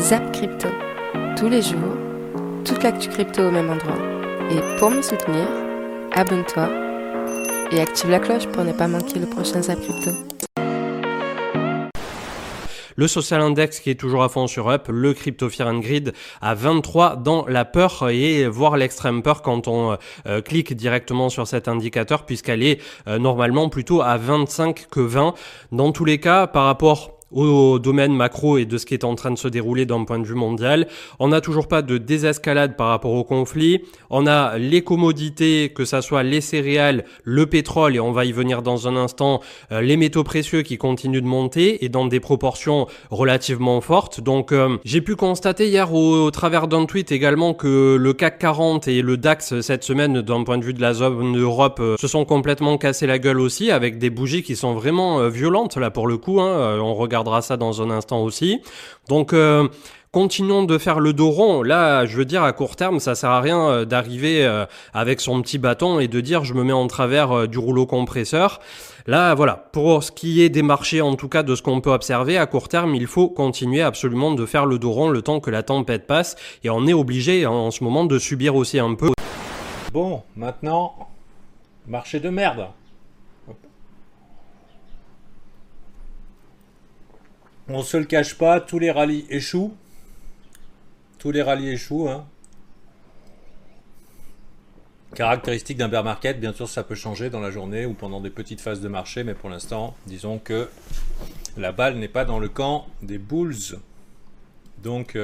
Zap Crypto. Tous les jours, toute l'actu crypto au même endroit. Et pour me soutenir, abonne-toi et active la cloche pour ne pas manquer le prochain Zap Crypto. Le social index qui est toujours à fond sur Up, le crypto fear and greed à 23 dans la peur et voire l'extrême peur quand on clique directement sur cet indicateur puisqu'elle est normalement plutôt à 25 que 20. Dans tous les cas, par rapport au domaine macro et de ce qui est en train de se dérouler d'un point de vue mondial. On n'a toujours pas de désescalade par rapport au conflit. On a les commodités, que ça soit les céréales, le pétrole, et on va y venir dans un instant, les métaux précieux qui continuent de monter et dans des proportions relativement fortes. Donc j'ai pu constater hier au travers d'un tweet également que le CAC 40 et le DAX cette semaine, d'un point de vue de la zone Europe, se sont complètement cassés la gueule aussi avec des bougies qui sont vraiment violentes là pour le coup. On regardera ça dans un instant aussi. Donc continuons de faire le dos rond. Là, je veux dire, à court terme, ça sert à rien d'arriver avec son petit bâton et de dire je me mets en travers du rouleau compresseur. Là, voilà, pour ce qui est des marchés, en tout cas de ce qu'on peut observer, à court terme, il faut continuer absolument de faire le dos rond le temps que la tempête passe. Et on est obligé en ce moment de subir aussi un peu. Bon, maintenant, marché de merde. On se le cache pas, tous les rallyes échouent. Tous les rallyes échouent. Caractéristique d'un bear market, bien sûr ça peut changer dans la journée ou pendant des petites phases de marché, mais pour l'instant, disons que la balle n'est pas dans le camp des bulls. Donc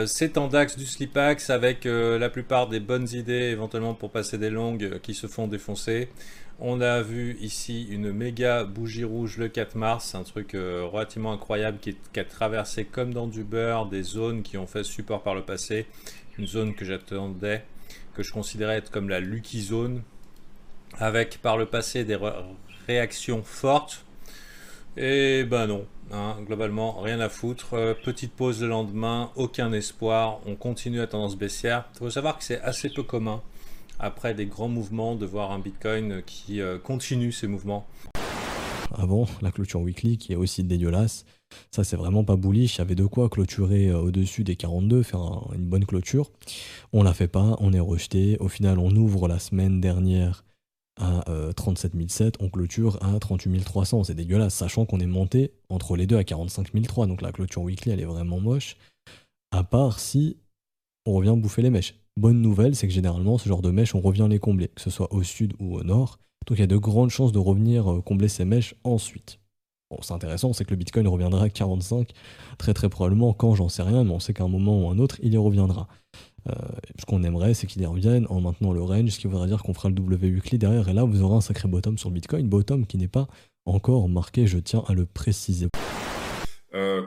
c'est en DAX du Slipax avec la plupart des bonnes idées éventuellement pour passer des longues qui se font défoncer. On a vu ici une méga bougie rouge le 4 mars, un truc relativement incroyable qui a traversé comme dans du beurre des zones qui ont fait support par le passé. Une zone que j'attendais, que je considérais être comme la lucky zone, avec par le passé des réactions fortes. Et ben non, globalement rien à foutre. Petite pause le lendemain, aucun espoir, on continue à tendance baissière. Il faut savoir que c'est assez peu commun après des grands mouvements de voir un Bitcoin qui continue ses mouvements. Avant la clôture weekly qui est aussi dégueulasse, ça c'est vraiment pas bullish, il y avait de quoi clôturer au-dessus des 42, faire une bonne clôture. On la fait pas, on est rejeté. Au final on ouvre la semaine dernière à 37 700, on clôture à 38 300, c'est dégueulasse, sachant qu'on est monté entre les deux à 45 300, donc la clôture weekly elle est vraiment moche, à part si on revient bouffer les mèches. Bonne nouvelle, c'est que généralement ce genre de mèches on revient les combler, que ce soit au sud ou au nord, donc il y a de grandes chances de revenir combler ces mèches ensuite. Bon, c'est intéressant, c'est que le Bitcoin reviendra à 45, très probablement, quand j'en sais rien, mais on sait qu'à un moment ou un autre il y reviendra. Ce qu'on aimerait, c'est qu'il y revienne en maintenant le range, ce qui voudrait dire qu'on fera le W weekly derrière, et là vous aurez un sacré bottom sur le Bitcoin, bottom qui n'est pas encore marqué, je tiens à le préciser.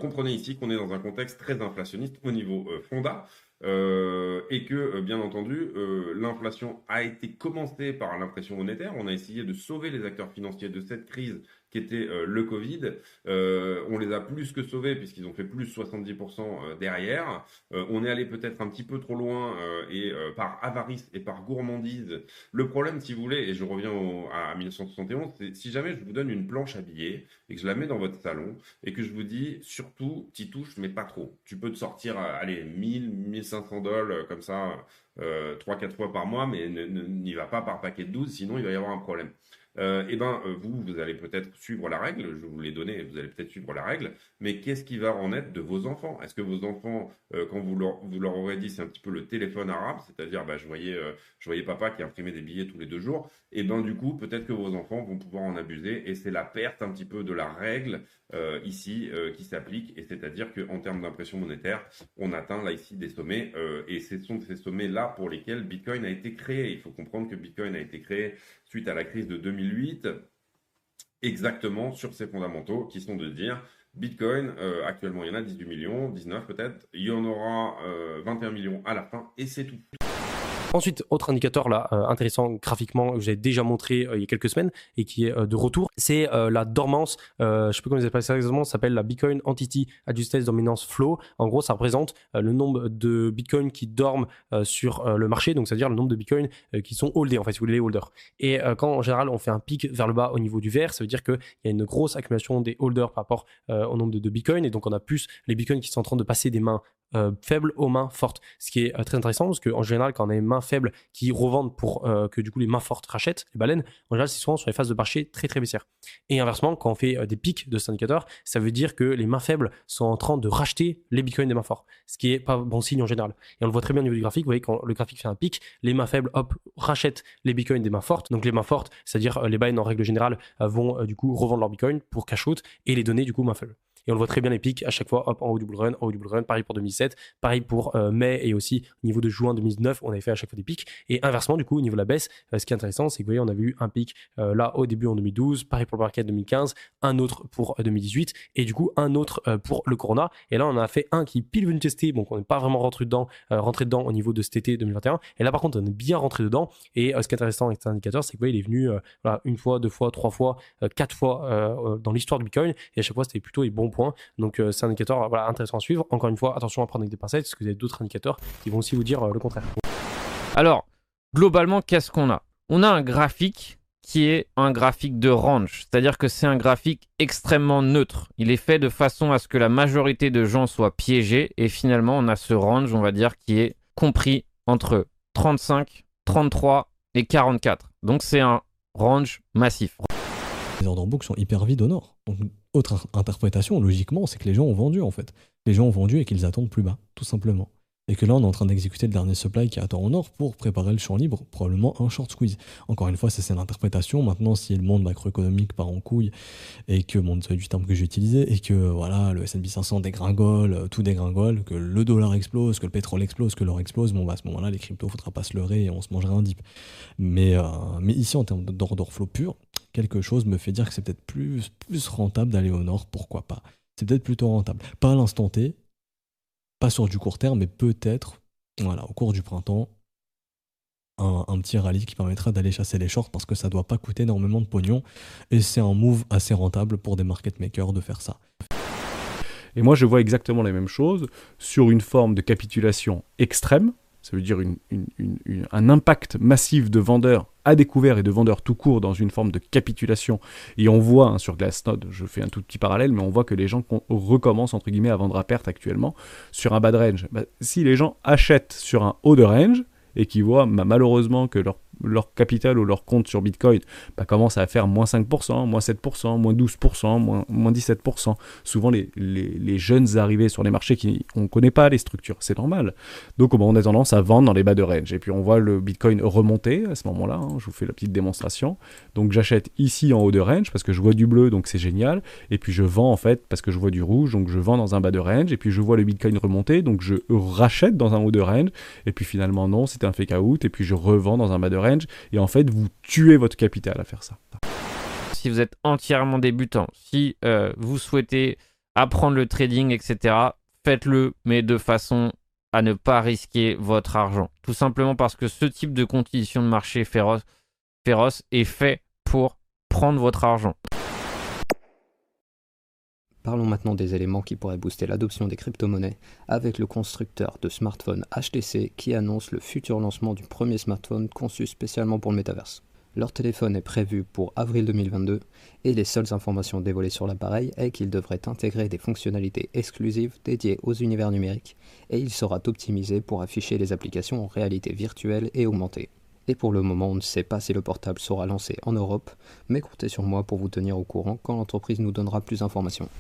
Comprenez ici qu'on est dans un contexte très inflationniste au niveau fonda, et que, bien entendu, l'inflation a été commencée par l'impression monétaire. On a essayé de sauver les acteurs financiers de cette crise qui était le Covid. On les a plus que sauvés puisqu'ils ont fait plus 70% derrière. On est allé peut-être un petit peu trop loin et par avarice et par gourmandise. Le problème, si vous voulez, et je reviens à 1971, c'est si jamais je vous donne une planche à billets et que je la mets dans votre salon et que je vous dis surtout t'y touches mais pas trop. Tu peux te sortir allez 1000, 1500 dollars comme ça 3-4 fois par mois, mais n'y va pas par paquet de 12, sinon il va y avoir un problème. Vous allez peut-être suivre la règle, je vous l'ai donné, vous allez peut-être suivre la règle, mais qu'est-ce qui va en être de vos enfants? Est-ce que vos enfants, quand vous leur aurez dit, c'est un petit peu le téléphone arabe, c'est-à-dire je voyais papa qui imprimait des billets tous les 2 jours, et du coup, peut-être que vos enfants vont pouvoir en abuser, et c'est la perte un petit peu de la règle ici qui s'applique, et c'est-à-dire qu'en termes d'impression monétaire, on atteint là ici des sommets, et ce sont ces sommets-là pour lesquels Bitcoin a été créé. Il faut comprendre que Bitcoin a été créé suite à la crise de 2008, exactement sur ces fondamentaux qui sont de dire Bitcoin, actuellement il y en a 18 millions, 19 peut-être, il y en aura 21 millions à la fin et c'est tout. Ensuite, autre indicateur là intéressant graphiquement que j'avais déjà montré il y a quelques semaines et qui est de retour, c'est la dormance. Je sais pas comment ils appellent ça exactement. Ça s'appelle la Bitcoin Entity Adjusted Dominance Flow. En gros, ça représente le nombre de Bitcoin qui dorment sur le marché. Donc, c'est-à-dire le nombre de Bitcoin qui sont holdés, en fait, si vous voulez, les holders. Et quand en général on fait un pic vers le bas au niveau du vert, ça veut dire qu'il y a une grosse accumulation des holders par rapport au nombre de Bitcoin. Et donc, on a plus les Bitcoin qui sont en train de passer des mains faibles aux mains fortes, ce qui est très intéressant parce qu'en général quand on a les mains faibles qui revendent pour que du coup les mains fortes rachètent les baleines, en général c'est souvent sur les phases de marché très très baissières. Et inversement, quand on fait des pics de cet indicateur, ça veut dire que les mains faibles sont en train de racheter les bitcoins des mains fortes, ce qui est pas bon signe en général. Et on le voit très bien au niveau du graphique. Vous voyez, quand le graphique fait un pic, les mains faibles hop rachètent les bitcoins des mains fortes. Donc les mains fortes, c'est-à-dire les baleines en règle générale vont du coup revendre leurs bitcoins pour cash out et les donner du coup mains faibles. Et on le voit très bien les pics à chaque fois, hop, en haut du bull run, pareil pour 2017, pareil pour mai et aussi au niveau de juin 2019, on avait fait à chaque fois des pics. Et inversement, du coup, au niveau de la baisse, ce qui est intéressant, c'est que vous voyez, on avait eu un pic là au début en 2012, pareil pour le market 2015, un autre pour 2018 et du coup un autre pour le Corona. Et là, on a fait un qui pile venu tester, donc on n'est pas vraiment rentré dedans au niveau de cet été 2021. Et là, par contre, on est bien rentré dedans. Et ce qui est intéressant avec cet indicateur, c'est que vous voyez, il est venu voilà, une fois, deux fois, trois fois, quatre fois dans l'histoire du Bitcoin. Et à chaque fois, c'était plutôt les bons points. Donc c'est un indicateur voilà, intéressant à suivre. Encore une fois, attention à prendre avec des pincettes parce que vous avez d'autres indicateurs qui vont aussi vous dire le contraire. Alors, globalement, qu'est-ce qu'on a? On a un graphique qui est un graphique de range, c'est-à-dire que c'est un graphique extrêmement neutre. Il est fait de façon à ce que la majorité de gens soient piégés et finalement, on a ce range, on va dire, qui est compris entre 35, 33 et 44. Donc c'est un range massif. Les ordres book sont hyper vides au nord. Donc, autre interprétation, logiquement, c'est que les gens ont vendu en fait. Les gens ont vendu et qu'ils attendent plus bas, tout simplement. Et que là, on est en train d'exécuter le dernier supply qui attend au nord pour préparer le champ libre, probablement un short squeeze. Encore une fois, c'est une interprétation. Maintenant, si le monde macroéconomique part en couille et que, bon, c'est du terme que j'ai utilisé, et que voilà, le S&P 500 dégringole, tout dégringole, que le dollar explose, que le pétrole explose, que l'or explose, bon, bah, à ce moment-là, les cryptos, faudra pas se leurrer et on se mangera un dip. Mais ici, en termes d'order flow pur, quelque chose me fait dire que c'est peut-être plus rentable d'aller au nord, pourquoi pas. C'est peut-être plutôt rentable. Pas à l'instant T, pas sur du court terme, mais peut-être, voilà, au cours du printemps, un petit rallye qui permettra d'aller chasser les shorts parce que ça doit pas coûter énormément de pognon et c'est un move assez rentable pour des market makers de faire ça. Et moi, je vois exactement la même chose sur une forme de capitulation extrême. Ça veut dire un impact massif de vendeurs à découvert et de vendeurs tout court dans une forme de capitulation. Et on voit sur Glassnode, je fais un tout petit parallèle, mais on voit que les gens recommencent entre guillemets à vendre à perte actuellement sur un bas de range. Bah, si les gens achètent sur un haut de range et qui voient malheureusement que leur capital ou leur compte sur Bitcoin commence à faire moins 5%, moins 7%, moins 12%, moins 17%. Souvent, les jeunes arrivés sur les marchés, on ne connaît pas les structures, c'est normal. Donc, on a tendance à vendre dans les bas de range. Et puis, on voit le Bitcoin remonter à ce moment-là. Je vous fais la petite démonstration. Donc, j'achète ici en haut de range parce que je vois du bleu, donc c'est génial. Et puis, je vends en fait parce que je vois du rouge, donc je vends dans un bas de range. Et puis, je vois le Bitcoin remonter, donc je rachète dans un haut de range. Et puis, finalement, non, c'était un fake out. Et puis, je revends dans un bas de range. Et en fait, vous tuez votre capital à faire ça. Si vous êtes entièrement débutant, si vous souhaitez apprendre le trading, etc., faites-le, mais de façon à ne pas risquer votre argent. Tout simplement parce que ce type de conditions de marché féroce est fait pour prendre votre argent. Parlons maintenant des éléments qui pourraient booster l'adoption des crypto-monnaies avec le constructeur de smartphones HTC qui annonce le futur lancement du premier smartphone conçu spécialement pour le métaverse. Leur téléphone est prévu pour avril 2022 et les seules informations dévoilées sur l'appareil est qu'il devrait intégrer des fonctionnalités exclusives dédiées aux univers numériques et il sera optimisé pour afficher les applications en réalité virtuelle et augmentée. Et pour le moment, on ne sait pas si le portable sera lancé en Europe, mais comptez sur moi pour vous tenir au courant quand l'entreprise nous donnera plus d'informations.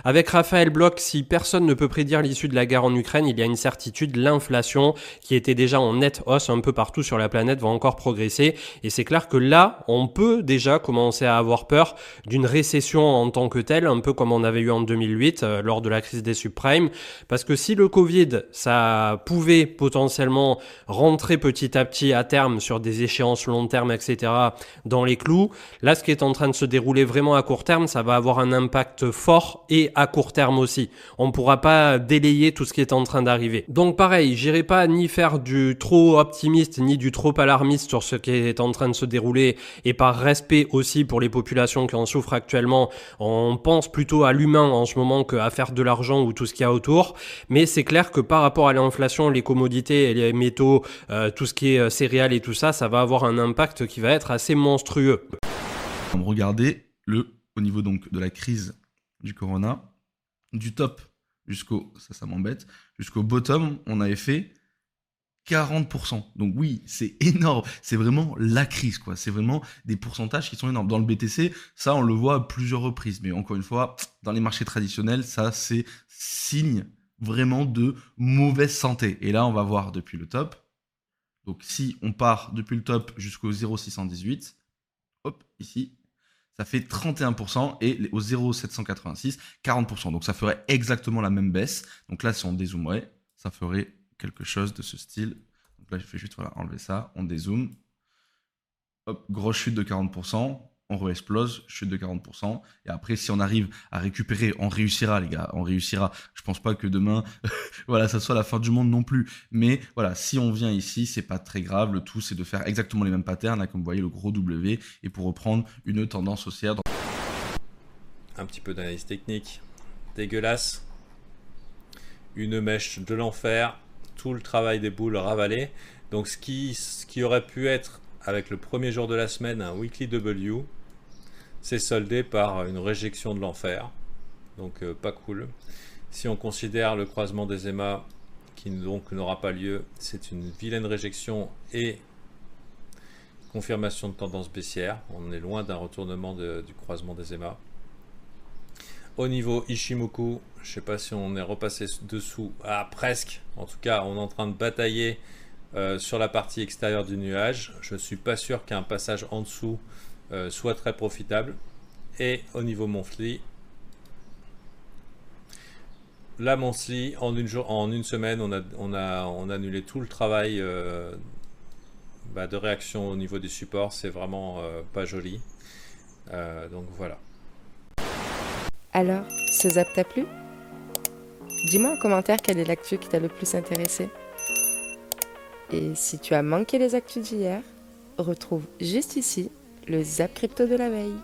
Avec Raphaël Bloch, si personne ne peut prédire l'issue de la guerre en Ukraine, il y a une certitude, l'inflation qui était déjà en nette hausse un peu partout sur la planète va encore progresser. Et c'est clair que là, on peut déjà commencer à avoir peur d'une récession en tant que telle, un peu comme on avait eu en 2008 lors de la crise des subprimes. Parce que si le Covid, ça pouvait potentiellement rentrer petit à petit à terme sur des échéances long terme, etc., dans les clous, là, ce qui est en train de se dérouler vraiment à court terme, ça va avoir un impact fort et et à court terme aussi. On pourra pas délayer tout ce qui est en train d'arriver. Donc pareil, j'irai pas ni faire du trop optimiste ni du trop alarmiste sur ce qui est en train de se dérouler, et par respect aussi pour les populations qui en souffrent actuellement, on pense plutôt à l'humain en ce moment qu'à faire de l'argent ou tout ce qu'il y a autour. Mais c'est clair que par rapport à l'inflation, les commodités, les métaux, tout ce qui est céréales et tout ça, ça va avoir un impact qui va être assez monstrueux. On va regarder au niveau donc de la crise du corona, du top jusqu'au, ça m'embête, jusqu'au bottom, on avait fait 40%. Donc oui, c'est énorme. C'est vraiment la crise, quoi. C'est vraiment des pourcentages qui sont énormes. Dans le BTC, ça, on le voit à plusieurs reprises. Mais encore une fois, dans les marchés traditionnels, ça, c'est signe vraiment de mauvaise santé. Et là, on va voir depuis le top. Donc si on part depuis le top jusqu'au 0,618, hop, ici, ça fait 31%, et au 0,786, 40%. Donc ça ferait exactement la même baisse. Donc là, si on dézoomerait, ça ferait quelque chose de ce style. Donc là, je fais juste enlever ça, on dézoome. Hop, grosse chute de 40%, on re-explose, chute de 40%. Et après, si on arrive à récupérer, on réussira, les gars, on réussira. Je pense pas que demain, voilà, ça soit la fin du monde non plus. Mais voilà, si on vient ici, c'est pas très grave. Le tout, c'est de faire exactement les mêmes patterns, là, comme vous voyez, le gros W, et pour reprendre une tendance haussière. Un petit peu d'analyse technique. Dégueulasse. Une mèche de l'enfer. Tout le travail des boules ravalé. Donc ce qui aurait pu être avec le premier jour de la semaine un weekly W, c'est soldé par une réjection de l'enfer. Donc pas cool. Si on considère le croisement des EMA qui donc n'aura pas lieu, c'est une vilaine réjection et confirmation de tendance baissière. On est loin d'un retournement du croisement des EMA. Au niveau Ichimoku, je ne sais pas si on est repassé dessous. Ah, presque. En tout cas, on est en train de batailler sur la partie extérieure du nuage. Je ne suis pas sûr qu'un passage en dessous soit très profitable. Et au niveau monthly, la monthly, en une semaine, on a annulé tout le travail de réaction au niveau du support. C'est vraiment pas joli. Donc voilà. Alors, ce zap t'a plu? Dis-moi en commentaire quelle est l'actu qui t'a le plus intéressé. Et si tu as manqué les actus d'hier, retrouve juste ici le zap crypto de la veille.